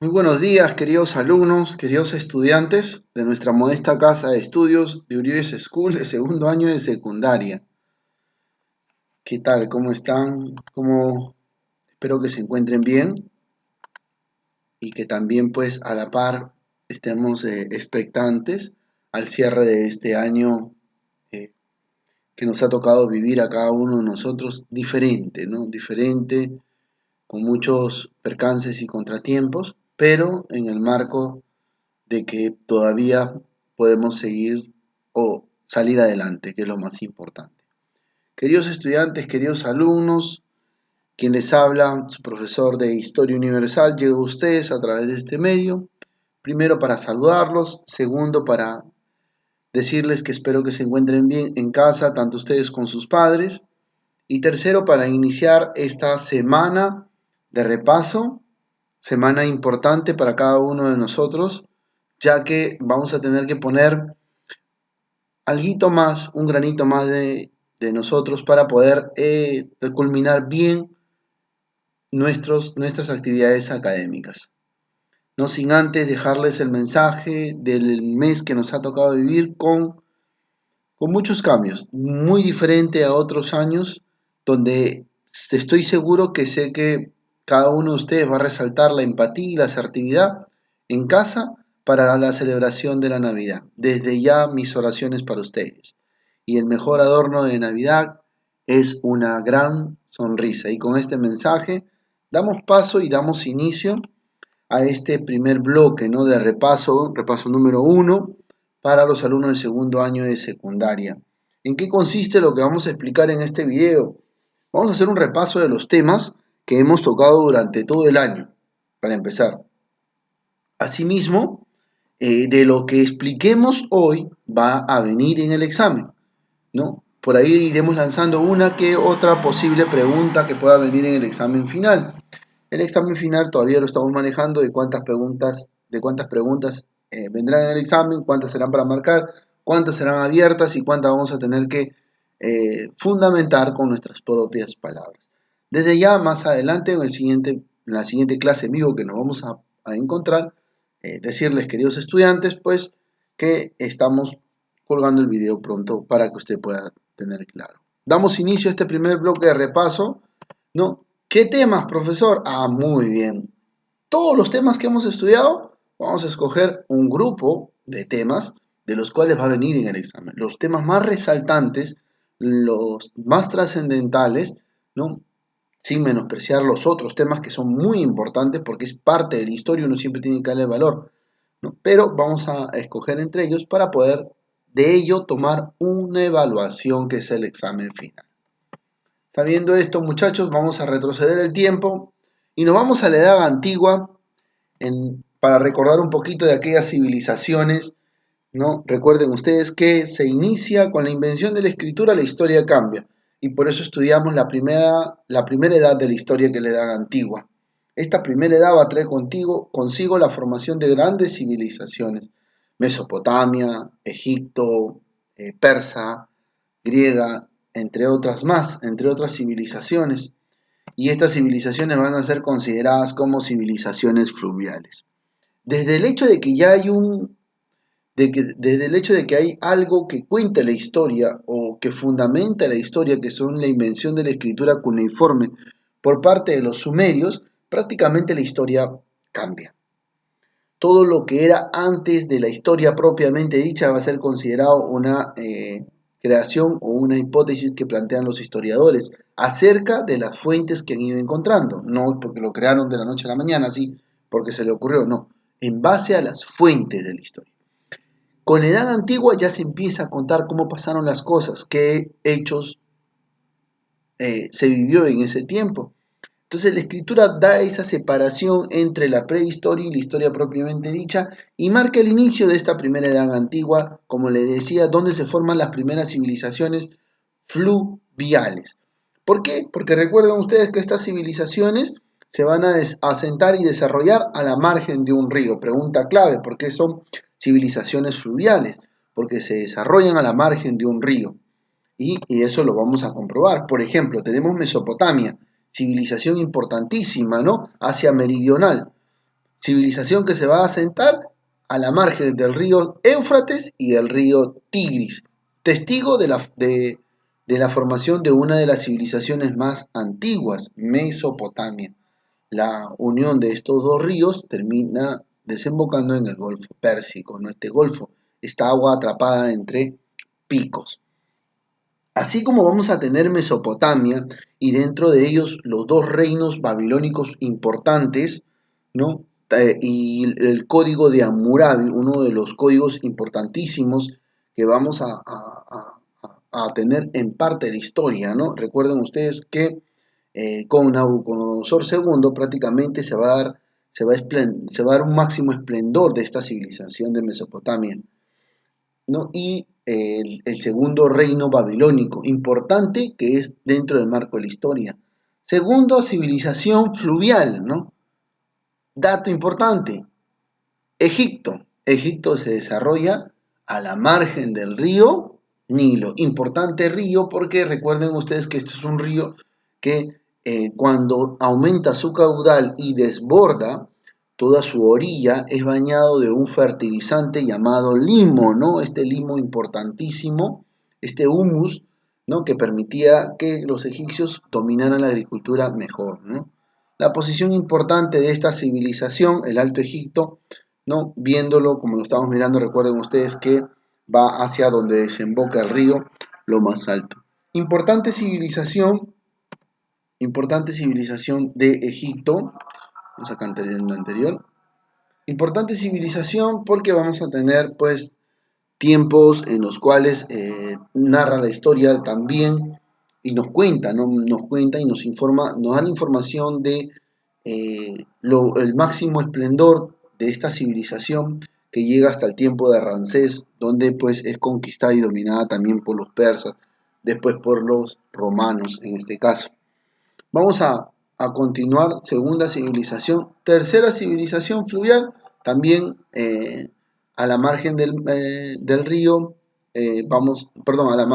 Muy buenos días, queridos alumnos, queridos estudiantes de nuestra modesta casa de estudios de Uribe School de segundo año de secundaria. ¿Qué tal? ¿Cómo están? Espero que se encuentren bien y que también pues a la par estemos expectantes al cierre de este año eh, que nos ha tocado vivir a cada uno de nosotros diferente, ¿no? Diferente, con muchos percances y contratiempos, pero en el marco de que todavía podemos seguir o salir adelante, que es lo más importante. Queridos estudiantes, queridos alumnos, quien les habla, su profesor de Historia Universal, llega a ustedes a través de este medio, primero para saludarlos, segundo para decirles que espero que se encuentren bien en casa, tanto ustedes con sus padres, y tercero para iniciar esta semana de repaso, semana importante para cada uno de nosotros, ya que vamos a tener que poner alguito más, un granito más de nosotros para poder culminar bien nuestras actividades académicas. No sin antes dejarles el mensaje del mes que nos ha tocado vivir con muchos cambios, muy diferente a otros años, donde estoy seguro que sé que cada uno de ustedes va a resaltar la empatía y la asertividad en casa para la celebración de la Navidad. Desde ya mis oraciones para ustedes. Y el mejor adorno de Navidad es una gran sonrisa. Y con este mensaje damos paso y damos inicio a este primer bloque, ¿no? De repaso número uno para los alumnos de segundo año de secundaria. ¿En qué consiste lo que vamos a explicar en este video? Vamos a hacer un repaso de los temas que hemos tocado durante todo el año, para empezar. Asimismo, de lo que expliquemos hoy va a venir en el examen, ¿no? Por ahí iremos lanzando una que otra posible pregunta que pueda venir en el examen final. El examen final todavía lo estamos manejando de cuántas preguntas vendrán en el examen, cuántas serán para marcar, cuántas serán abiertas y cuántas vamos a tener que fundamentar con nuestras propias palabras. Desde ya más adelante en la siguiente clase en vivo que nos vamos a encontrar, decirles, queridos estudiantes, pues que estamos colgando el video pronto para que usted pueda tener claro. Damos inicio a este primer bloque de repaso, ¿no? ¿Qué temas, profesor? Ah, muy bien. Todos los temas que hemos estudiado, vamos a escoger un grupo de temas de los cuales va a venir en el examen. Los temas más resaltantes, los más trascendentales, ¿no? Sin menospreciar los otros temas que son muy importantes porque es parte de la historia y uno siempre tiene que darle valor, ¿no? Pero vamos a escoger entre ellos para poder de ello tomar una evaluación que es el examen final. Sabiendo esto, muchachos, vamos a retroceder el tiempo y nos vamos a la edad antigua para recordar un poquito de aquellas civilizaciones, ¿no? Recuerden ustedes que se inicia con la invención de la escritura, la historia cambia. Y por eso estudiamos la primera edad de la historia, que es la edad antigua. Esta primera edad va a traer consigo la formación de grandes civilizaciones. Mesopotamia, Egipto, Persa, griega, entre otras más, entre otras civilizaciones. Y estas civilizaciones van a ser consideradas como civilizaciones fluviales. Desde el hecho de que ya hay desde el hecho de que hay algo que cuenta la historia o que fundamenta la historia, que son la invención de la escritura cuneiforme por parte de los sumerios, prácticamente la historia cambia. Todo lo que era antes de la historia propiamente dicha va a ser considerado una creación o una hipótesis que plantean los historiadores acerca de las fuentes que han ido encontrando. No porque lo crearon de la noche a la mañana, así porque se le ocurrió, no. En base a las fuentes de la historia. Con la edad antigua ya se empieza a contar cómo pasaron las cosas, qué hechos se vivió en ese tiempo. Entonces la escritura da esa separación entre la prehistoria y la historia propiamente dicha y marca el inicio de esta primera edad antigua, como les decía, donde se forman las primeras civilizaciones fluviales. ¿Por qué? Porque recuerden ustedes que estas civilizaciones se van a asentar y desarrollar a la margen de un río. Pregunta clave, ¿por qué son civilizaciones fluviales? Porque se desarrollan a la margen de un río. Y eso lo vamos a comprobar. Por ejemplo, tenemos Mesopotamia, civilización importantísima, ¿no? Asia meridional. civilización que se va a asentar a la margen del río Éufrates y del río Tigris, testigo de la formación de una de las civilizaciones más antiguas, Mesopotamia. La unión de estos dos ríos termina desembocando en el Golfo Pérsico, ¿no? Este golfo, esta agua atrapada entre picos. Así como vamos a tener Mesopotamia y dentro de ellos los dos reinos babilónicos importantes, ¿no? Y el código de Hammurabi, uno de los códigos importantísimos que vamos a tener en parte de la historia, ¿no? Recuerden ustedes que con Nabucodonosor II prácticamente se va a dar un máximo esplendor de esta civilización de Mesopotamia, ¿no? Y el segundo reino babilónico, importante que es dentro del marco de la historia. Segundo, civilización fluvial, ¿no? Dato importante, Egipto. Egipto se desarrolla a la margen del río Nilo. Importante río porque recuerden ustedes que esto es un río que cuando aumenta su caudal y desborda toda su orilla es bañado de un fertilizante llamado limo, ¿no? Este limo importantísimo, este humus, ¿no? Que permitía que los egipcios dominaran la agricultura mejor, ¿no? La posición importante de esta civilización, el Alto Egipto, ¿no? Viéndolo como lo estamos mirando, recuerden ustedes que va hacia donde desemboca el río, lo más alto. Importante civilización de Egipto, vamos acá en la anterior. Importante civilización porque vamos a tener pues tiempos en los cuales narra la historia también y nos cuenta, ¿no? Nos cuenta y nos informa, nos da la información de el máximo esplendor de esta civilización que llega hasta el tiempo de Ramsés, donde pues es conquistada y dominada también por los persas, después por los romanos en este caso. Vamos a continuar, segunda civilización, tercera civilización fluvial, también a la margen del río, perdón, a la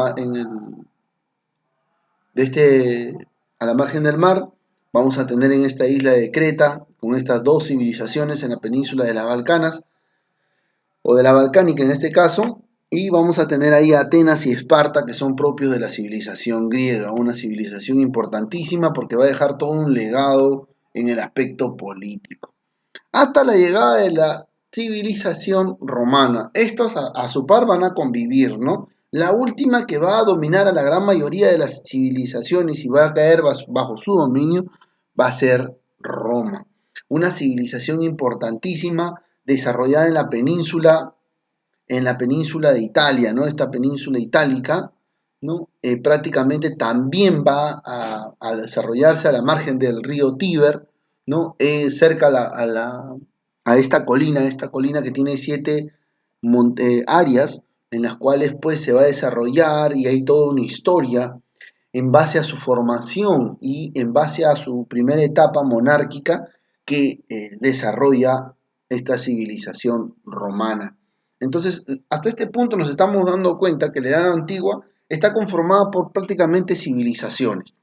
margen del mar, vamos a tener en esta isla de Creta, con estas dos civilizaciones en la península de las Balcanas, o de la Balcánica en este caso, y vamos a tener ahí Atenas y Esparta, que son propios de la civilización griega, una civilización importantísima porque va a dejar todo un legado en el aspecto político. Hasta la llegada de la civilización romana. Estos a su par van a convivir, ¿no? La última que va a dominar a la gran mayoría de las civilizaciones y va a caer bajo su dominio va a ser Roma. Una civilización importantísima desarrollada en la península de Italia, ¿no? Esta península itálica, ¿no? Prácticamente también va a desarrollarse a la margen del río Tíber, ¿no? Cerca a esta colina que tiene 7 áreas en las cuales pues se va a desarrollar y hay toda una historia en base a su formación y en base a su primera etapa monárquica que desarrolla esta civilización romana. Entonces, hasta este punto nos estamos dando cuenta que la Edad Antigua está conformada por prácticamente civilizaciones.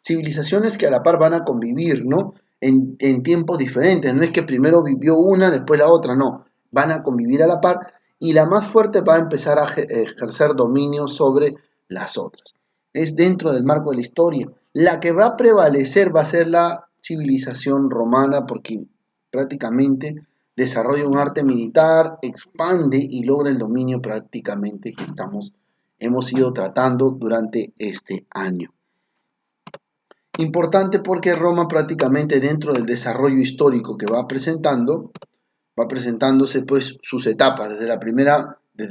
Civilizaciones que a la par van a convivir, ¿no? En tiempos diferentes. No es que primero vivió una, después la otra, no. Van a convivir a la par y la más fuerte va a empezar a ejercer dominio sobre las otras. Es dentro del marco de la historia. La que va a prevalecer va a ser la civilización romana porque prácticamente desarrolla un arte militar, expande y logra el dominio prácticamente que hemos ido tratando durante este año. Importante porque Roma prácticamente dentro del desarrollo histórico que va presentándose pues sus etapas, desde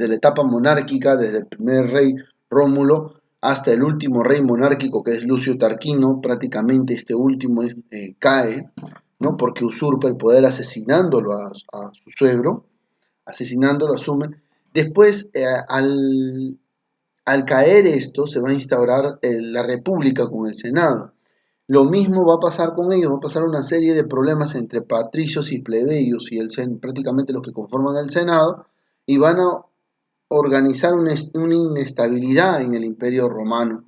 la etapa monárquica, desde el primer rey Rómulo hasta el último rey monárquico que es Lucio Tarquino, prácticamente este último cae, ¿no? Porque usurpa el poder asesinándolo a su suegro, asesinándolo, asume. Después, al caer esto, se va a instaurar la república con el Senado. Lo mismo va a pasar con ellos, va a pasar una serie de problemas entre patricios y plebeyos y prácticamente los que conforman el Senado, y van a organizar una inestabilidad en el imperio romano,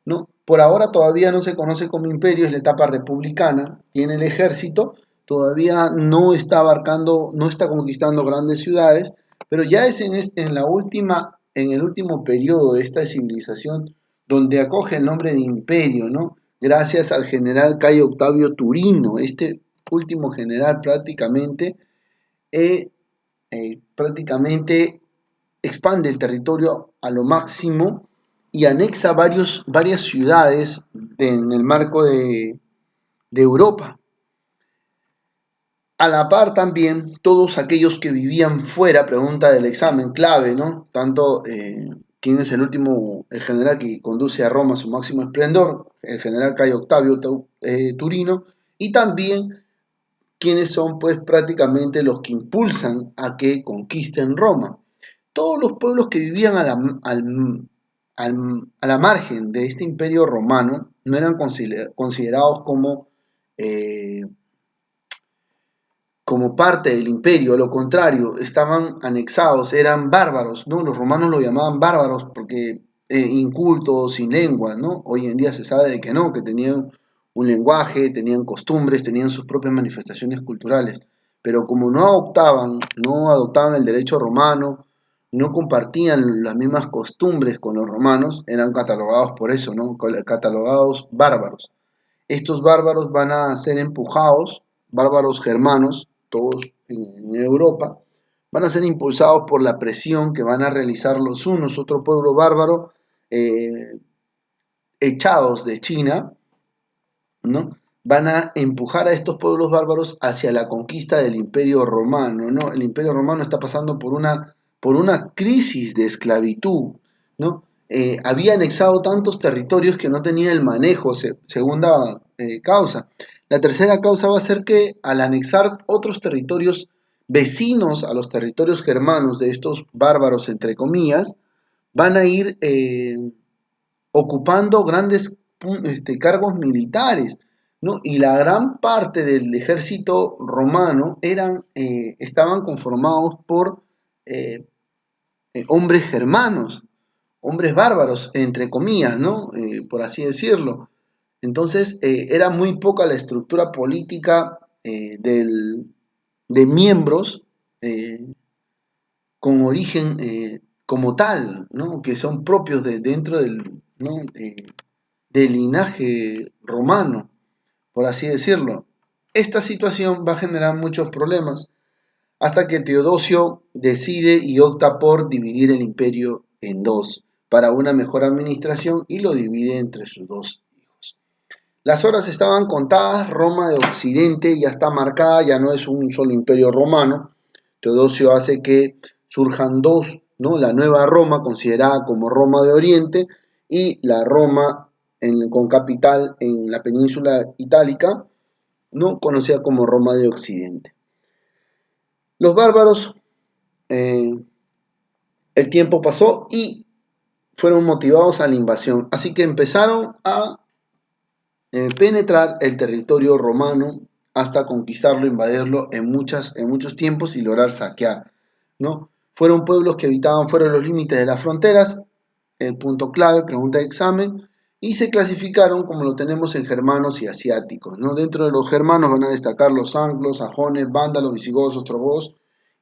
¿no? Por ahora todavía no se conoce como imperio, es la etapa republicana, tiene el ejército, todavía no está abarcando, no está conquistando grandes ciudades, pero ya es en el último periodo de esta civilización donde acoge el nombre de imperio, ¿no? Gracias al general Cayo Octavio Turino, este último general eh, prácticamente expande el territorio a lo máximo y anexa varias ciudades en el marco de Europa. A la par también, todos aquellos que vivían fuera, pregunta del examen, clave, ¿no? Tanto quién es el general que conduce a Roma a su máximo esplendor, el general Cayo Octavio Turino, y también quiénes son pues prácticamente los que impulsan a que conquisten Roma. Todos los pueblos que vivían a la margen de este imperio romano no eran considerados eh, como parte del imperio, a lo contrario, estaban anexados, eran bárbaros, ¿no? Los romanos lo llamaban bárbaros porque incultos, sin lengua, ¿no? Hoy en día se sabe de que no, que tenían un lenguaje, tenían costumbres, tenían sus propias manifestaciones culturales, pero como no adoptaban el derecho romano, no compartían las mismas costumbres con los romanos, eran catalogados por eso, ¿no? Catalogados bárbaros. Estos bárbaros van a ser empujados, bárbaros germanos, todos en Europa, van a ser impulsados por la presión que van a realizar los hunos, otro pueblo bárbaro, eh, echados de China, ¿no? Van a empujar a estos pueblos bárbaros hacia la conquista del Imperio Romano, ¿no? El Imperio Romano está pasando por una crisis de esclavitud, ¿no? Había anexado tantos territorios que no tenía el manejo, segunda causa. La tercera causa va a ser que al anexar otros territorios vecinos a los territorios germanos de estos bárbaros, entre comillas, van a ir ocupando grandes cargos militares, ¿no? Y la gran parte del ejército romano estaban conformados por eh, hombres germanos, hombres bárbaros, entre comillas, ¿no? Por así decirlo. Entonces, era muy poca la estructura política de miembros eh, con origen como tal, ¿no? Que son propios dentro ¿no? Del linaje romano, por así decirlo. Esta situación va a generar muchos problemas hasta que Teodosio decide y opta por dividir el imperio en dos para una mejor administración y lo divide entre sus dos hijos. Las horas estaban contadas, Roma de Occidente ya está marcada, ya no es un solo imperio romano. Teodosio hace que surjan dos, ¿no? La nueva Roma, considerada como Roma de Oriente, y la Roma con capital en la península itálica, ¿no? Conocida como Roma de Occidente. Los bárbaros, eh, el tiempo pasó y fueron motivados a la invasión, así que empezaron a penetrar el territorio romano hasta conquistarlo, invadirlo en muchos tiempos y lograr saquear, ¿no? Fueron pueblos que habitaban fuera de los límites de las fronteras, el punto clave, pregunta de examen, y se clasificaron como lo tenemos en germanos y asiáticos, ¿no? Dentro de los germanos van a destacar los anglos, sajones, vándalos, visigodos, ostrogodos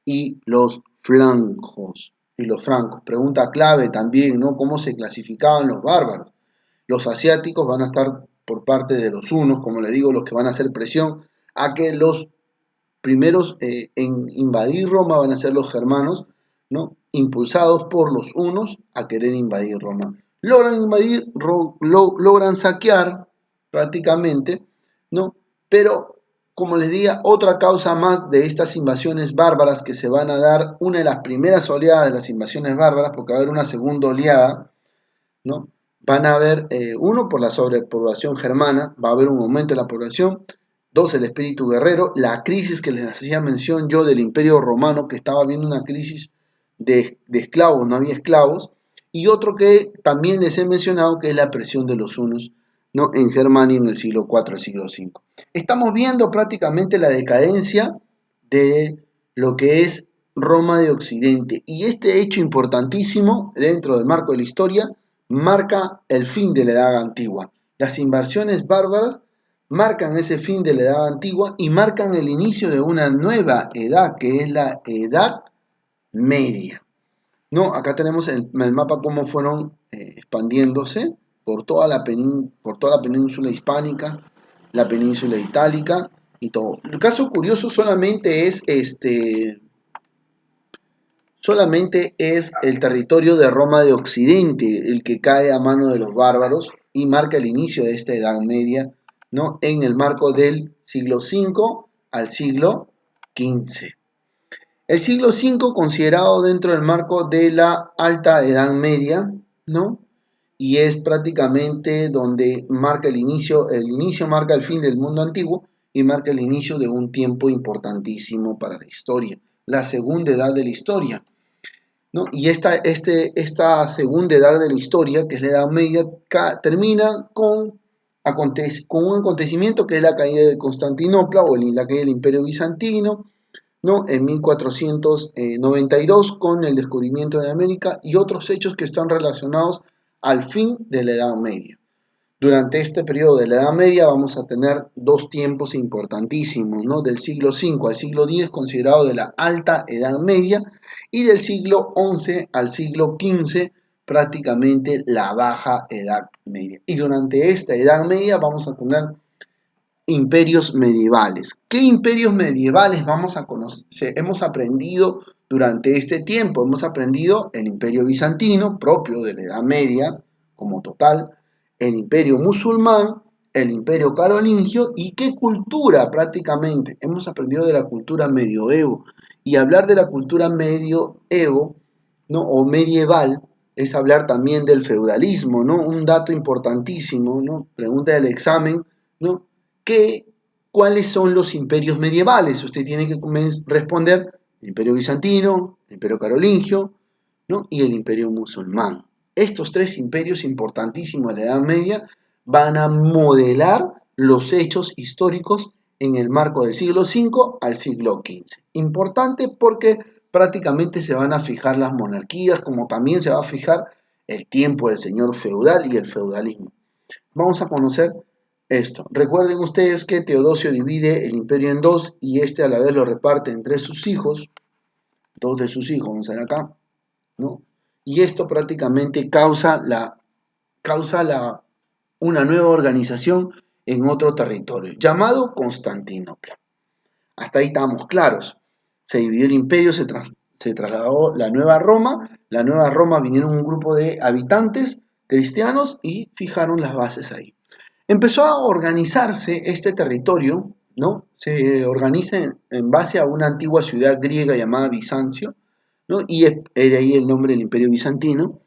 y los flancos y los francos. Pregunta clave también, ¿no? ¿Cómo se clasificaban los bárbaros? Los asiáticos van a estar por parte de los hunos, como les digo, los que van a hacer presión a que los primeros en invadir Roma van a ser los germanos, ¿no? Impulsados por los hunos a querer invadir Roma. Logran invadir, logran saquear prácticamente, ¿no? Pero, como les diga, otra causa más de estas invasiones bárbaras que se van a dar, una de las primeras oleadas de las invasiones bárbaras, porque va a haber una segunda oleada, ¿no? Van a haber, uno, por la sobrepoblación germana, va a haber un aumento de la población, dos, el espíritu guerrero, la crisis que les hacía mención yo del imperio romano, que estaba viendo una crisis de esclavos, no había esclavos, y otro que también les he mencionado, que es la presión de los hunos, ¿no? En Germania en el siglo IV al siglo V. Estamos viendo prácticamente la decadencia de lo que es Roma de Occidente, y este hecho importantísimo dentro del marco de la historia marca el fin de la Edad Antigua. Las invasiones bárbaras marcan ese fin de la edad antigua y marcan el inicio de una nueva edad, que es la edad media. ¿No? Acá tenemos el mapa cómo fueron expandiéndose por toda la península hispánica, la península itálica y todo. El caso curioso solamente es el territorio de Roma de Occidente el que cae a mano de los bárbaros y marca el inicio de esta Edad Media, ¿no? En el marco del siglo V al siglo XV. El siglo V considerado dentro del marco de la Alta Edad Media, ¿no? Y es prácticamente donde marca el inicio marca el fin del mundo antiguo y marca el inicio de un tiempo importantísimo para la historia, la segunda edad de la historia, ¿no? Y esta segunda edad de la historia, que es la Edad Media, termina con un acontecimiento que es la caída de Constantinopla o la caída del Imperio Bizantino, ¿no? En 1492 con el descubrimiento de América y otros hechos que están relacionados al fin de la Edad Media. Durante este periodo de la Edad Media vamos a tener dos tiempos importantísimos, ¿no? Del siglo V al siglo X, considerado de la Alta Edad Media, y del siglo XI al siglo XV, prácticamente la Baja Edad Media. Y durante esta Edad Media vamos a tener imperios medievales. ¿Qué imperios medievales vamos a conocer? Hemos aprendido durante este tiempo. Hemos aprendido el imperio bizantino, propio de la Edad Media, como total, el imperio musulmán, el imperio carolingio y qué cultura prácticamente. Hemos aprendido de la cultura medioevo. Y hablar de la cultura medioevo, ¿no? O medieval es hablar también del feudalismo, ¿no? Un dato importantísimo, ¿no? Pregunta del examen, ¿no? ¿Cuáles son los imperios medievales? Usted tiene que responder el imperio bizantino, el imperio carolingio, ¿no? Y el imperio musulmán. Estos tres imperios importantísimos de la Edad Media van a modelar los hechos históricos en el marco del siglo V al siglo XV. Importante porque prácticamente se van a fijar las monarquías, como también se va a fijar el tiempo del señor feudal y el feudalismo. Vamos a conocer esto. Recuerden ustedes que Teodosio divide el imperio en dos y este a la vez lo reparte entre sus hijos, dos de sus hijos, vamos a ver acá, ¿no? Y esto prácticamente una nueva organización en otro territorio, llamado Constantinopla. Hasta ahí estamos claros. Se dividió el imperio, se trasladó la nueva Roma vinieron un grupo de habitantes cristianos y fijaron las bases ahí. Empezó a organizarse este territorio, ¿no? Se organiza en base a una antigua ciudad griega llamada Bizancio, ¿no? Y es de ahí el nombre del Imperio Bizantino.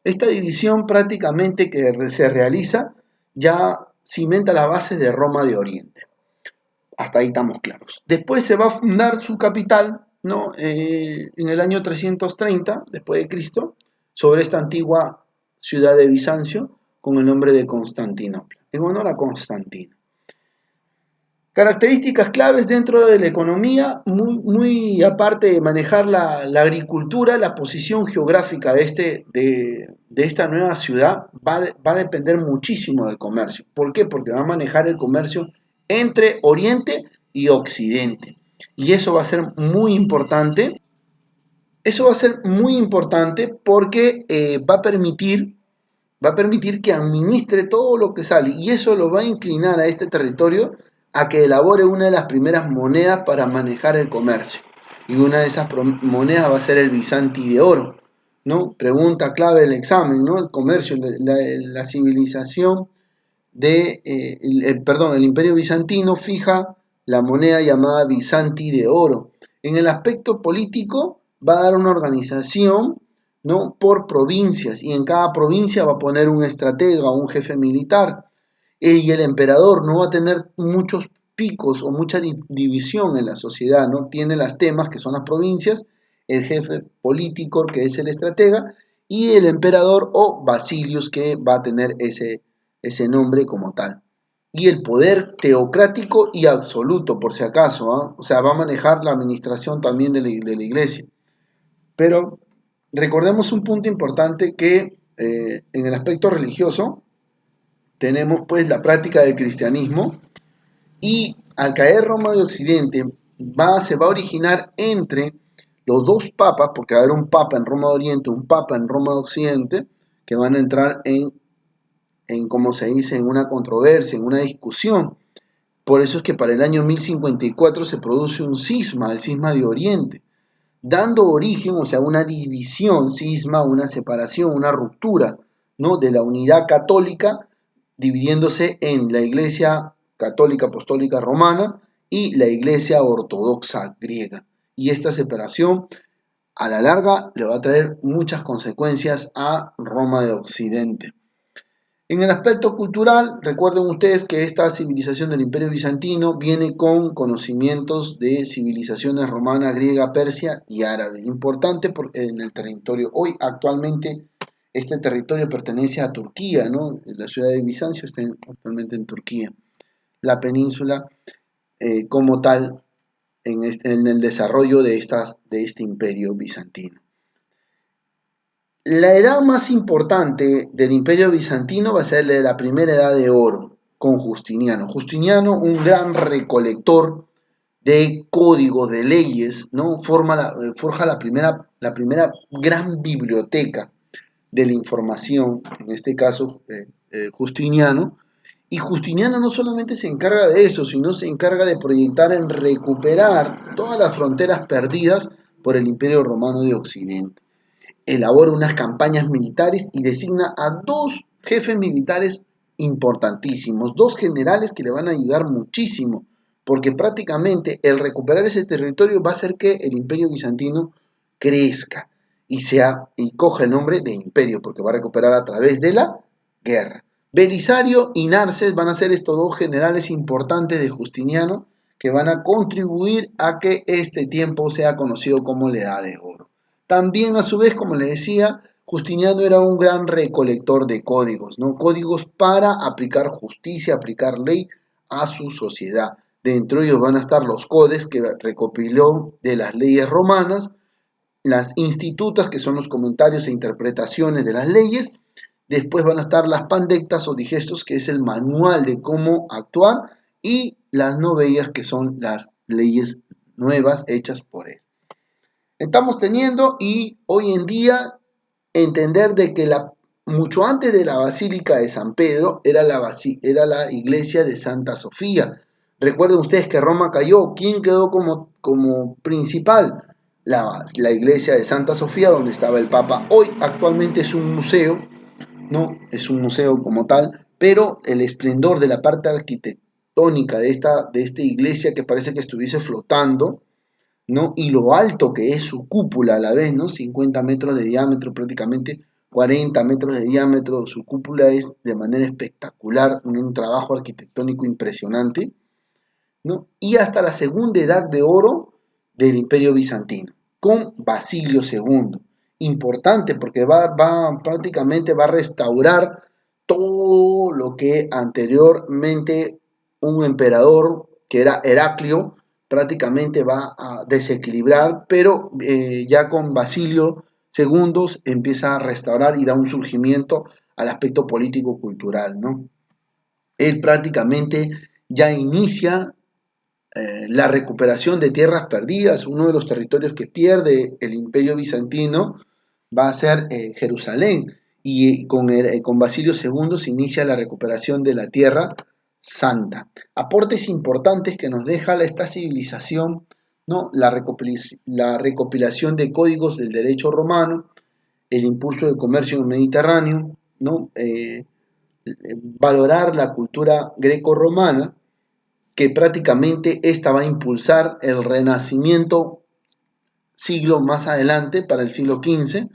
Esta división prácticamente que se realiza ya cimenta la base de Roma de Oriente. Hasta ahí estamos claros. Después se va a fundar su capital, ¿no? En el año 330 después de Cristo, sobre esta antigua ciudad de Bizancio con el nombre de Constantinopla, en honor a Constantino. Características claves dentro de la economía, muy aparte de manejar la agricultura, la posición geográfica de esta nueva ciudad va a depender muchísimo del comercio. ¿Por qué? Porque va a manejar el comercio entre Oriente y Occidente. Y eso va a ser muy importante. Eso va a ser muy importante porque va a permitir que administre todo lo que sale y eso lo va a inclinar a este territorio a que elabore una de las primeras monedas para manejar el comercio. Y una de esas monedas va a ser el Bizanti de oro, ¿no? Pregunta clave del examen, ¿no? El comercio, la civilización el Imperio Bizantino fija la moneda llamada Bizanti de oro. En el aspecto político va a dar una organización, ¿no? Por provincias y en cada provincia va a poner un estratega o un jefe militar. Y el emperador no va a tener muchos picos o mucha división en la sociedad, ¿no? Tiene las temas que son las provincias, el jefe político que es el estratega y el emperador o Basilius que va a tener ese nombre como tal. Y el poder teocrático y absoluto, por si acaso, ¿eh? O sea, va a manejar la administración también de la iglesia. Pero recordemos un punto importante que en el aspecto religioso tenemos pues la práctica del cristianismo Y al caer Roma de Occidente, se va a originar entre los dos papas, porque va a haber un papa en Roma de Oriente, un papa en Roma de Occidente, que van a entrar como se dice, en una controversia, en una discusión. Por eso es que para el año 1054 se produce un cisma, el cisma de Oriente, dando origen, o sea, una división, cisma, una separación, una ruptura, ¿no?, de la unidad católica, dividiéndose en la Iglesia Católica Apostólica Romana y la Iglesia Ortodoxa griega. Y esta separación, a la larga, le va a traer muchas consecuencias a Roma de Occidente. En el aspecto cultural, recuerden ustedes que esta civilización del Imperio Bizantino viene con conocimientos de civilizaciones romana, griega, persia y árabe. Importante porque en el territorio. Hoy, actualmente, este territorio pertenece a Turquía, ¿no? La ciudad de Bizancio está actualmente en Turquía. La península, como tal, en el desarrollo de este imperio bizantino. La edad más importante del Imperio Bizantino va a ser la primera edad de oro, con Justiniano. Justiniano, un gran recolector de códigos, de leyes, ¿no? Forja la primera gran biblioteca de la información, en este caso Justiniano. Y Justiniano no solamente se encarga de eso, sino se encarga de proyectar en recuperar todas las fronteras perdidas por el Imperio Romano de Occidente. Elabora unas campañas militares y designa a dos jefes militares importantísimos, dos generales que le van a ayudar muchísimo, porque prácticamente el recuperar ese territorio va a hacer que el Imperio Bizantino crezca y coja el nombre de imperio, porque va a recuperar a través de la guerra. Belisario y Narses van a ser estos dos generales importantes de Justiniano que van a contribuir a que este tiempo sea conocido como la Edad de Oro. También, a su vez, como les decía, Justiniano era un gran recolector de códigos, ¿no? Códigos para aplicar justicia, aplicar ley a su sociedad. Dentro de ellos van a estar los codes que recopiló de las leyes romanas, las institutas, que son los comentarios e interpretaciones de las leyes. Después van a estar las pandectas o digestos, que es el manual de cómo actuar, y las novellas, que son las leyes nuevas hechas por él. Estamos teniendo, y hoy en día, entender de que mucho antes de la Basílica de San Pedro era la iglesia de Santa Sofía. Recuerden ustedes que Roma cayó. ¿Quién quedó como principal? La iglesia de Santa Sofía, donde estaba el Papa. Hoy actualmente es un museo, ¿no? Es un museo como tal, pero el esplendor de la parte arquitectónica de esta iglesia, que parece que estuviese flotando, ¿no? Y lo alto que es su cúpula a la vez, ¿no? 50 metros de diámetro, prácticamente 40 metros de diámetro, su cúpula es de manera espectacular, un trabajo arquitectónico impresionante, ¿no? Y hasta la segunda edad de oro del Imperio Bizantino, con Basilio II. Importante porque prácticamente va a restaurar todo lo que anteriormente un emperador, que era Heraclio, prácticamente va a desequilibrar, pero ya con Basilio II empieza a restaurar y da un surgimiento al aspecto político-cultural, ¿no? Él prácticamente ya inicia la recuperación de tierras perdidas. Uno de los territorios que pierde el Imperio Bizantino va a ser Jerusalén, y con Basilio II se inicia la recuperación de la Tierra Santa. Aportes importantes que nos deja esta civilización, ¿no? La recopilación de códigos del derecho romano, el impulso del comercio en el Mediterráneo, ¿no? Valorar la cultura greco-romana, que prácticamente esta va a impulsar el Renacimiento siglo más adelante, para el siglo XV,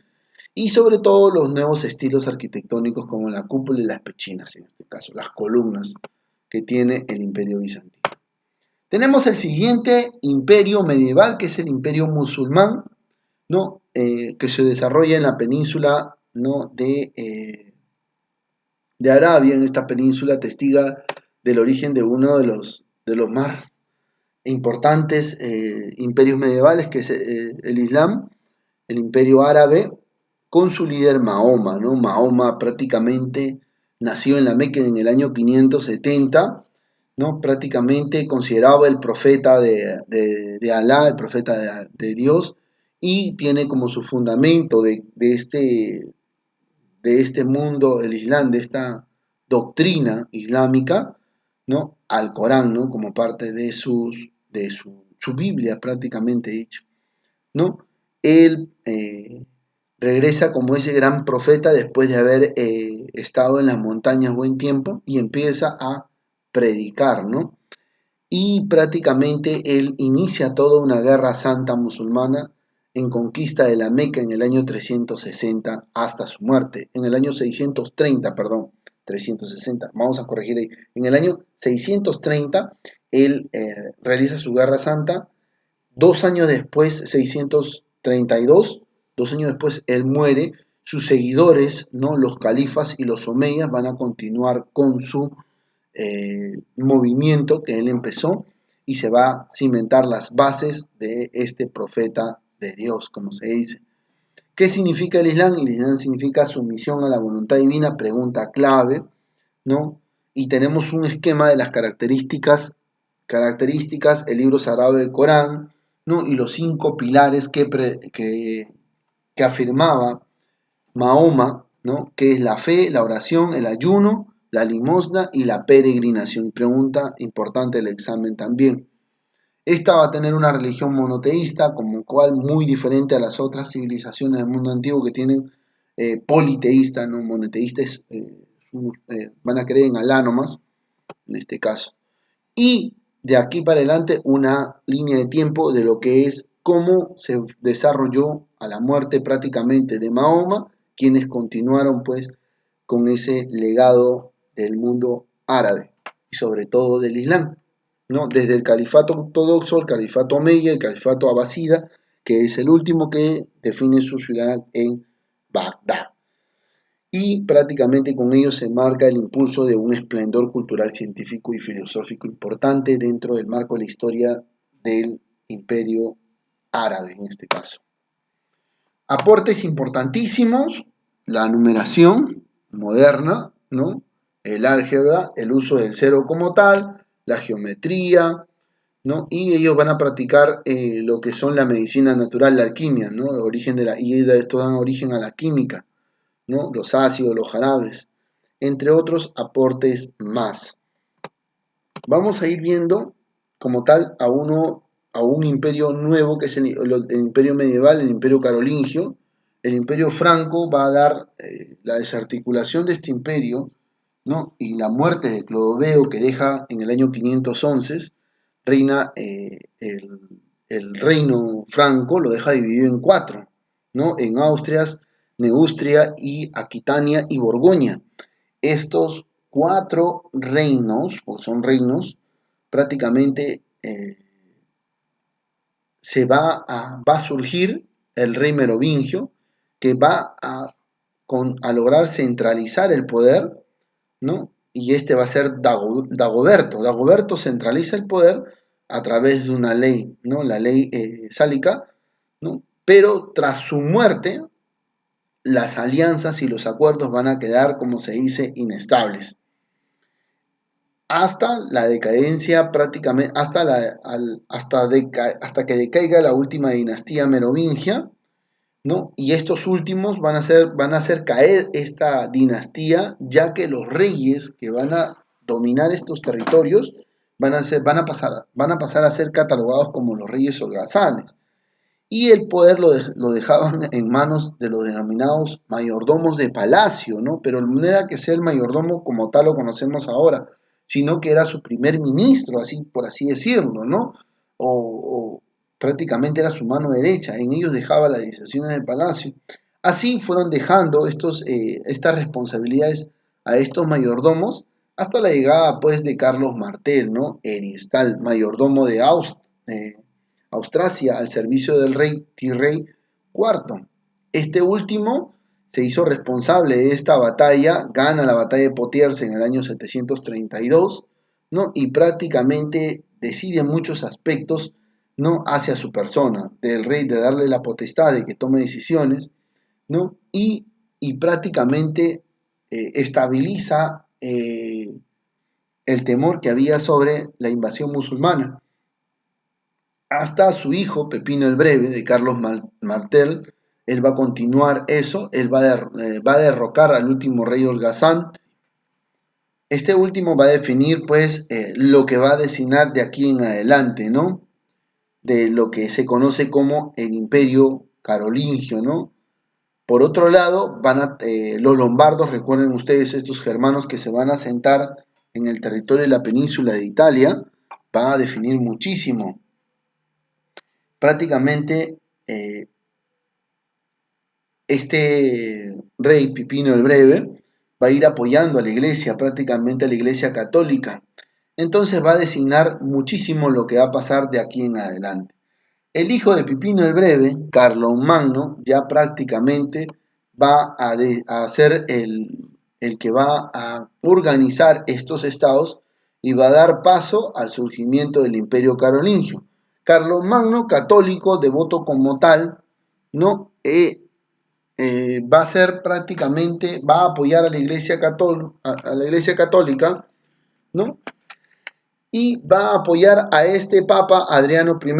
y sobre todo los nuevos estilos arquitectónicos como la cúpula y las pechinas, en este caso, las columnas que tiene el Imperio Bizantino. Tenemos el siguiente imperio medieval, que es el Imperio musulmán, ¿no? Que se desarrolla en la península, ¿no? de Arabia. En esta península testiga del origen de uno de los más importantes imperios medievales, que es el Islam, el imperio árabe, con su líder Mahoma, ¿no? Mahoma prácticamente nació en la Meca en el año 570, ¿no? Prácticamente considerado el profeta de Alá, el profeta de Dios, y tiene como su fundamento de este mundo, el Islam, de esta doctrina islámica, ¿no? Al Corán, ¿no? Como parte su Biblia, prácticamente dicho, ¿no? Él regresa como ese gran profeta después de haber estado en las montañas buen tiempo y empieza a predicar, ¿no? Y prácticamente él inicia toda una guerra santa musulmana en conquista de la Meca en el año 360 hasta su muerte, en el año 630, perdón, 360, vamos a corregir ahí, en el año 630 él realiza su guerra santa. 2 años después, 632, 2 años después, él muere. Sus seguidores, ¿no? Los califas y los omeyas van a continuar con su movimiento que él empezó y se va a cimentar las bases de este profeta de Dios, como se dice. ¿Qué significa el Islam? El Islam significa sumisión a la voluntad divina, pregunta clave, ¿no? Y tenemos un esquema de las características, el libro sagrado del Corán, ¿no? Y los 5 pilares que afirmaba Mahoma, ¿no? Que es la fe, la oración, el ayuno, la limosna y la peregrinación. Pregunta importante el examen también. Esta va a tener una religión monoteísta, como cual muy diferente a las otras civilizaciones del mundo antiguo que tienen politeísta, no monoteístas, van a creer en Alá nomás, en este caso. Y de aquí para adelante una línea de tiempo de lo que es cómo se desarrolló a la muerte prácticamente de Mahoma, quienes continuaron pues con ese legado del mundo árabe y sobre todo del Islam, ¿no? Desde el califato ortodoxo, el califato omeya, el califato abasida, que es el último que define su ciudad en Bagdad. Y prácticamente con ello se marca el impulso de un esplendor cultural, científico y filosófico importante dentro del marco de la historia del imperio árabe en este caso. Aportes importantísimos, la numeración moderna, ¿no? El álgebra, el uso del cero como tal, la geometría, ¿no? Y ellos van a practicar lo que son la medicina natural, la alquimia, ¿no? El origen y esto dan origen a la química, ¿no? Los ácidos, los jarabes, entre otros aportes más. Vamos a ir viendo como tal a un imperio nuevo que es el imperio medieval, el imperio carolingio. El imperio franco va a dar la desarticulación de este imperio, ¿no? Y la muerte de Clodoveo, que deja en el año 511, reina el reino franco, lo deja dividido en 4, ¿no? En Austrias, Neustria y Aquitania y Borgoña. Estos 4 reinos, porque son reinos, prácticamente va a surgir el rey merovingio, que va a lograr centralizar el poder, ¿no? Y este va a ser Dagoberto. Dagoberto centraliza el poder a través de una ley, ¿no? La ley sálica, ¿no? Pero tras su muerte, las alianzas y los acuerdos van a quedar, como se dice, inestables. Hasta la decadencia prácticamente, hasta que decaiga la última dinastía merovingia, ¿no? Y estos últimos van a hacer caer esta dinastía, ya que los reyes que van a dominar estos territorios van a pasar a ser catalogados como los reyes holgazanes. Y el poder lo dejaban en manos de los denominados mayordomos de palacio, ¿no? Pero no era que sea el mayordomo como tal lo conocemos ahora, sino que era su primer ministro, así por así decirlo, ¿no? O prácticamente era su mano derecha, en ellos dejaba las decisiones del palacio. Así fueron dejando estas responsabilidades a estos mayordomos hasta la llegada pues de Carlos Martel, ¿no? Eristal, mayordomo de Austrasia al servicio del rey Tirrey IV. Este último se hizo responsable de esta batalla, gana la batalla de Potiers en el año 732, ¿no? Y prácticamente decide en muchos aspectos, ¿no? Hacia su persona, del rey, de darle la potestad de que tome decisiones, ¿no? Y prácticamente estabiliza el temor que había sobre la invasión musulmana. Hasta su hijo, Pepino el Breve, de Carlos Martel, él va a continuar eso, él va a derrocar al último rey holgazán. Este último va a definir pues lo que va a designar de aquí en adelante, ¿no? De lo que se conoce como el Imperio Carolingio, ¿no? Por otro lado, los lombardos, recuerden ustedes, estos germanos que se van a asentar en el territorio de la península de Italia, va a definir muchísimo. Prácticamente este rey Pipino el Breve va a ir apoyando a la iglesia, prácticamente a la iglesia católica. Entonces va a designar muchísimo lo que va a pasar de aquí en adelante. El hijo de Pipino el Breve, Carlomagno, ya prácticamente va a ser el que va a organizar estos estados y va a dar paso al surgimiento del Imperio Carolingio. Carlomagno, católico, devoto como tal, ¿no? Va a ser prácticamente, va a apoyar a la Iglesia Católica, ¿no? Y va a apoyar a este Papa Adriano I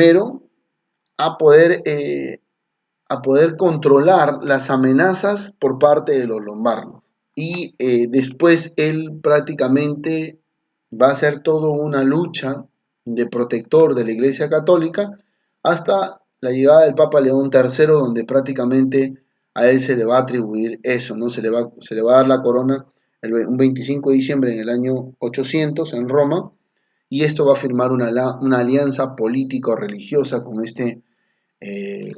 a poder controlar las amenazas por parte de los lombardos. Y después él prácticamente va a hacer toda una lucha de protector de la Iglesia Católica hasta la llegada del Papa León III, donde prácticamente a él se le va a atribuir eso, ¿no? Se le va a dar la corona un 25 de diciembre en el año 800 en Roma, y esto va a firmar una alianza político-religiosa eh,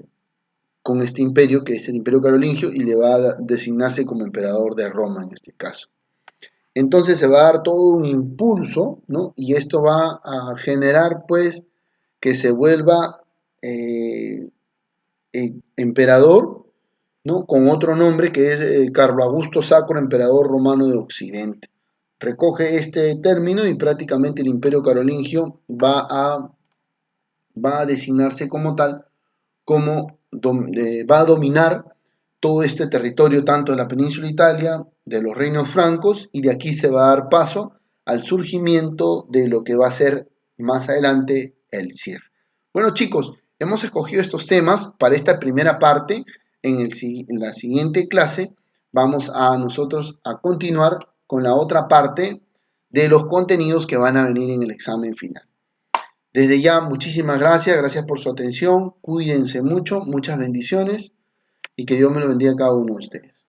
con este imperio, que es el Imperio Carolingio, y le va a designarse como emperador de Roma en este caso. Entonces se va a dar todo un impulso, ¿no? Y esto va a generar, pues, que se vuelva emperador, ¿no? Con otro nombre que es Carlo Augusto Sacro, emperador romano de Occidente. Recoge este término y prácticamente el Imperio Carolingio va a designarse como tal, como va a dominar todo este territorio, tanto de la península de Italia, de los reinos francos, y de aquí se va a dar paso al surgimiento de lo que va a ser más adelante el cierre. Bueno, chicos, hemos escogido estos temas para esta primera parte. En la siguiente clase vamos a nosotros a continuar con la otra parte de los contenidos que van a venir en el examen final. Desde ya, muchísimas gracias, gracias por su atención, cuídense mucho, muchas bendiciones y que Dios me lo bendiga a cada uno de ustedes.